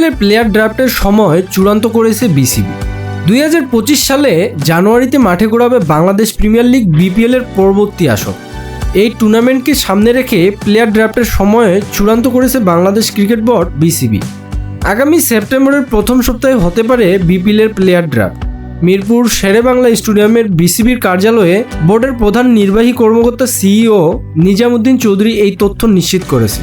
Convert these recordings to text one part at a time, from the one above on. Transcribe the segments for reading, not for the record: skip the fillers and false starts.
বিপিএলের প্লেয়ার ড্রাফটের সময় চূড়ান্ত করেছে বিসিবি। 2025 সালে জানুয়ারিতে মাঠে গড়াবে বাংলাদেশ প্রিমিয়ার লিগ বিপিএলের পরবর্তী আসর। এই টুর্নামেন্টকে সামনে রেখে প্লেয়ার ড্রাফটের সময় চূড়ান্ত করেছে বাংলাদেশ ক্রিকেট বোর্ড বিসিবি। আগামী সেপ্টেম্বরের প্রথম সপ্তাহে হতে পারে বিপিএলের প্লেয়ার ড্রাফট। মিরপুর শেরেবাংলা স্টেডিয়ামের বিসিবির কার্যালয়ে বোর্ডের প্রধান নির্বাহী কর্মকর্তা সিইও নিজামুদ্দিন চৌধুরী এই তথ্য নিশ্চিত করেছে।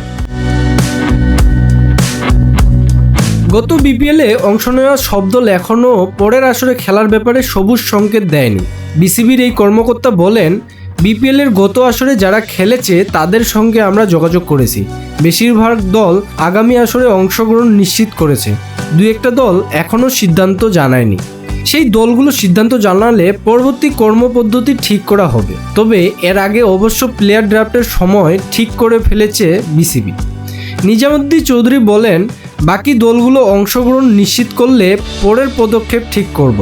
গত বিপিএলে অংশ নেওয়া সব দল এখনও পরের আসরে খেলার ব্যাপারে সবুজ সংকেত দেয়নি। বিসিবির এই কর্মকর্তা বলেন, বিপিএলের গত আসরে যারা খেলেছে তাদের সঙ্গে আমরা যোগাযোগ করেছি। বেশিরভাগ দল আগামী আসরে অংশগ্রহণ নিশ্চিত করেছে। দু একটা দল এখনও সিদ্ধান্ত জানায়নি। সেই দলগুলো সিদ্ধান্ত জানালে পরবর্তী কর্মপদ্ধতি ঠিক করা হবে। তবে এর আগে অবশ্য প্লেয়ার ড্রাফটের সময় ঠিক করে ফেলেছে বিসিবি। নিজামুদ্দিন চৌধুরী বলেন, বাকি দলগুলো অংশগ্রহণ নিশ্চিত করলে পরের পদক্ষেপ ঠিক করব।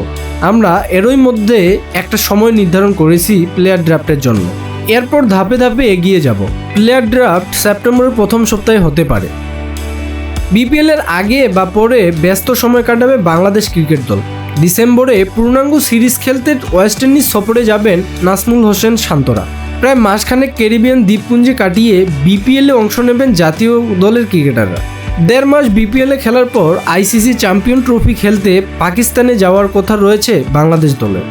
আমরা এরই মধ্যে একটা সময় নির্ধারণ করেছি প্লেয়ার ড্রাফটের জন্য। এরপর ধাপে ধাপে এগিয়ে যাব। প্লেয়ার ড্রাফট সেপ্টেম্বরের প্রথম সপ্তাহে হতে পারে। বিপিএলের আগে বা পরে ব্যস্ত সময় কাটাবে বাংলাদেশ ক্রিকেট দল। ডিসেম্বরে পূর্ণাঙ্গ সিরিজ খেলতে ওয়েস্ট ইন্ডিজ সফরে যাবেন নাজমুল হোসেন শান্তরা। প্রায় মাসখানেক ক্যারিবিয়ান দ্বীপপুঞ্জে কাটিয়ে বিপিএলে অংশ নেবেন জাতীয় দলের ক্রিকেটাররা। 1.5 মাস বিপিএলে খেলার পর আইসিসি চ্যাম্পিয়ন ট্রফি খেলতে পাকিস্তানে যাওয়ার কথা রয়েছে বাংলাদেশ দলের।